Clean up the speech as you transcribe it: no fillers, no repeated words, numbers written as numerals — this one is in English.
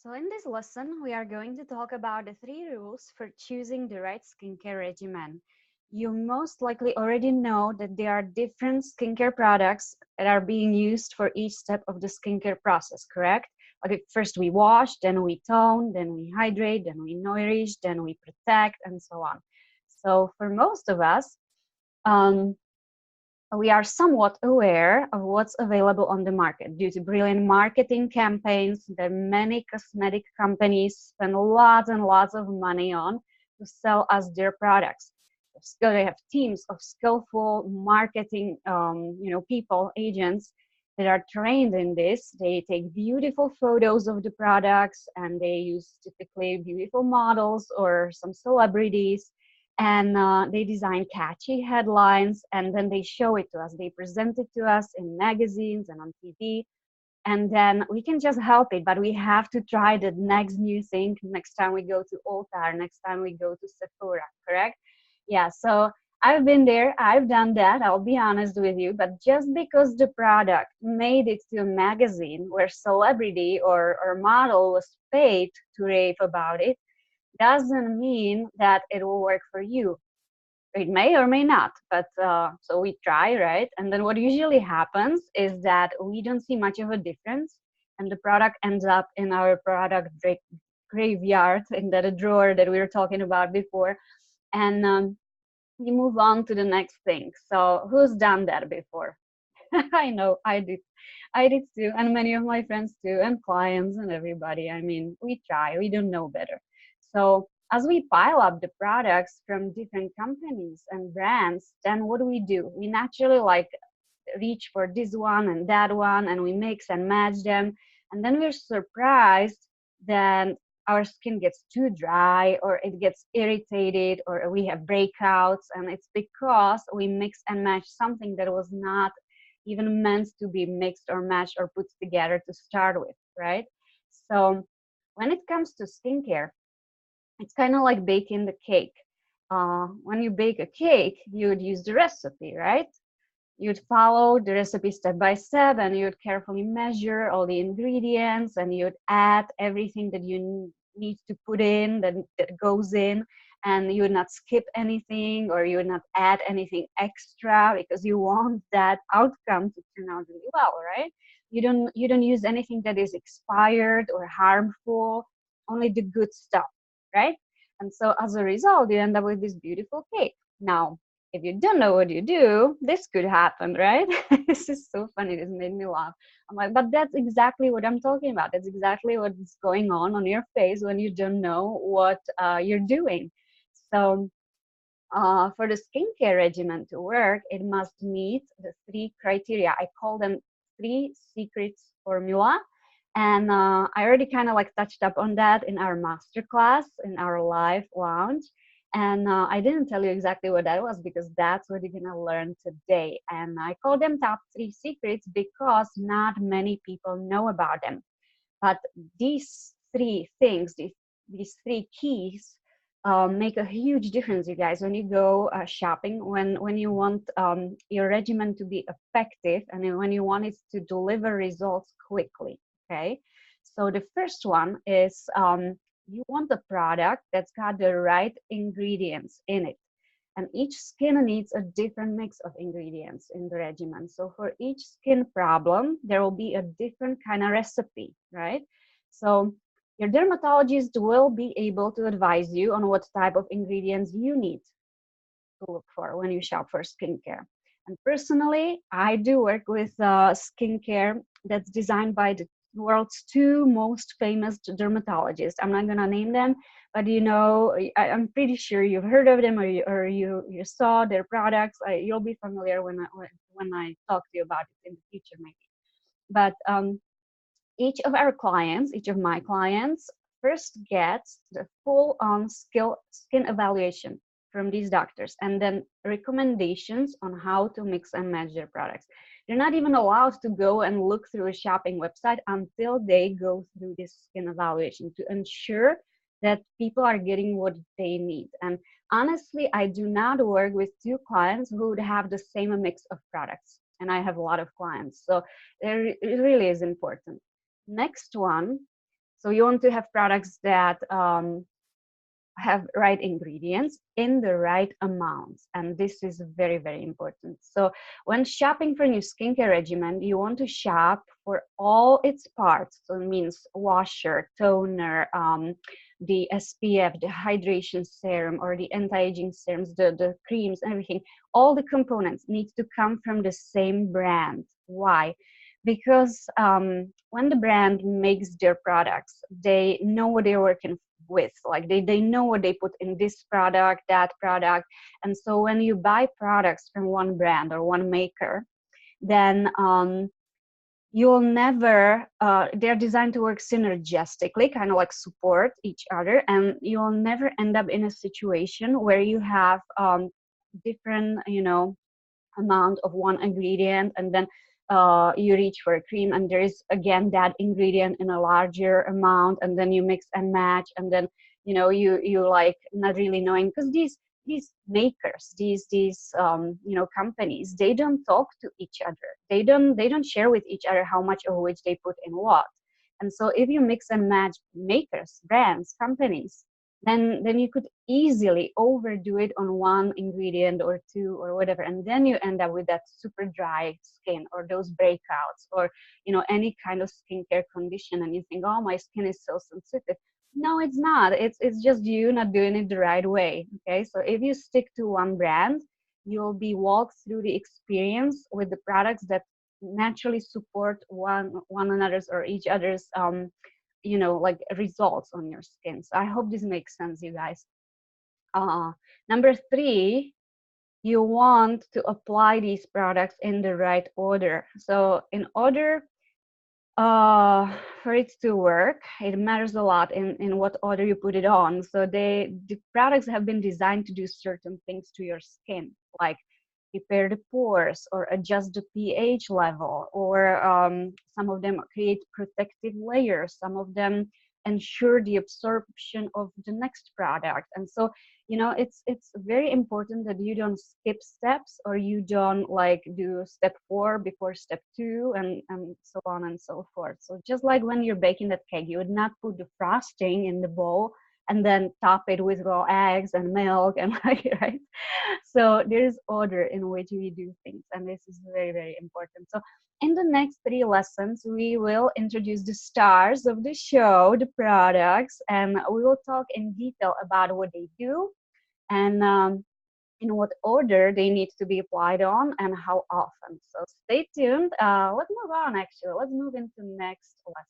So in this lesson, we are going to talk about the 3 rules for choosing the right skincare regimen. You most likely already know that there are different skincare products that are being used for each step of the skincare process, correct? Okay, first we wash, then we tone, then we hydrate, then we nourish, then we protect, and so on. So for most of us, um, we are somewhat aware of what's available on the market due to brilliant marketing campaigns that many cosmetic companies spend lots and lots of money on to sell us their products. So they have teams of skillful marketing, people, agents that are trained in this. They take beautiful photos of the products and they use typically beautiful models or some celebrities, and they design catchy headlines, and then they show it to us. They present it to us in magazines and on TV, and then we can just help it, but we have to try the next new thing next time we go to Ulta, next time we go to Sephora, correct? Yeah, so I've been there, I've done that, I'll be honest with you, but just because the product made it to a magazine where celebrity or model was paid to rave about it, doesn't mean that it will work for you. It may or may not, but so we try, right? And then what usually happens is that we don't see much of a difference, and the product ends up in our product graveyard, in that drawer that we were talking about before, and we move on to the next thing. So who's done that before? I know I did. I did too, and many of my friends too, and clients and everybody. I mean, we try, we don't know better. So as we pile up the products from different companies and brands, then what do? We naturally like reach for this one and that one, and we mix and match them. And then we're surprised that our skin gets too dry or it gets irritated or we have breakouts. And it's because we mix and match something that was not even meant to be mixed or matched or put together to start with, right? So when it comes to skincare, it's kind of like baking the cake. When you bake a cake, you would use the recipe, right? You'd follow the recipe step by step, and you'd carefully measure all the ingredients, and you'd add everything that you need to put in, that goes in, and you would not skip anything or you would not add anything extra because you want that outcome to turn out really well, right? You don't use anything that is expired or harmful, only the good stuff, right? And so as a result, you end up with this beautiful cake. Now, if you don't know what you do, this could happen, right? This is so funny. This made me laugh. I'm like, but that's exactly what I'm talking about. That's exactly what's going on your face when you don't know what you're doing. So for the skincare regimen to work, it must meet the 3 criteria. I call them 3 secrets formula. And I already kind of like touched up on that in our masterclass, in our live lounge. And I didn't tell you exactly what that was because that's what you're going to learn today. And I call them top 3 secrets because not many people know about them. But these 3 things, these 3 keys, make a huge difference, you guys, when you go shopping, when you want your regimen to be effective and when you want it to deliver results quickly. Okay, so the first one is you want a product that's got the right ingredients in it. And each skin needs a different mix of ingredients in the regimen. So for each skin problem, there will be a different kind of recipe, right? So your dermatologist will be able to advise you on what type of ingredients you need to look for when you shop for skincare. And personally, I do work with skincare that's designed by the world's 2 most famous dermatologists. I'm not gonna name them, but I'm pretty sure you've heard of them or you saw their products. You'll be familiar when I talk to you about it in the future, maybe. But each of my clients, first gets the full-on skin evaluation from these doctors and then recommendations on how to mix and match their products. They're not even allowed to go and look through a shopping website until they go through this skin evaluation to ensure that people are getting what they need. And honestly, I do not work with 2 clients who would have the same mix of products. And I have a lot of clients. So it really is important. Next one. So you want to have products that have right ingredients in the right amounts, and this is very, very important. So when shopping for new skincare regimen, you want to shop for all its parts. So it means washer, toner, the SPF, the hydration serum, or the anti-aging serums, the creams, everything. All the components need to come from the same brand. Why? Because when the brand makes their products, they know what they're working with. Like they know what they put in this product, that product. And so when you buy products from one brand or one maker, then you'll never, they're designed to work synergistically, kind of like support each other, and you'll never end up in a situation where you have different, amount of one ingredient, and then you reach for a cream and there is again that ingredient in a larger amount, and then you mix and match, and then you like not really knowing, because these makers, these companies, they don't talk to each other. They don't share with each other how much of which they put in what. And so if you mix and match makers, brands, companies, then you could easily overdo it on one ingredient or two or whatever, and then you end up with that super dry skin or those breakouts, or any kind of skincare condition, and you think, oh, my skin is so sensitive. No, it's not. It's just you not doing it the right way. Okay, so if you stick to one brand, you'll be walked through the experience with the products that naturally support one another's or each other's like results on your skin. So I hope this makes sense, you guys. Number three, you want to apply these products in the right order. So in order for it to work, it matters a lot in what order you put it on. So the products have been designed to do certain things to your skin, like repair the pores or adjust the pH level, or some of them create protective layers, some of them ensure the absorption of the next product. And so it's very important that you don't skip steps, or you don't like do step 4 before step 2, and so on and so forth. So just like when you're baking that cake, you would not put the frosting in the bowl and then top it with raw eggs and milk and like, right? So there is order in which we do things, and this is very, very important. So in the next 3 lessons, we will introduce the stars of the show, the products, and we will talk in detail about what they do, and in what order they need to be applied on, and how often. So stay tuned. Let's move on, actually. Let's move into next lesson.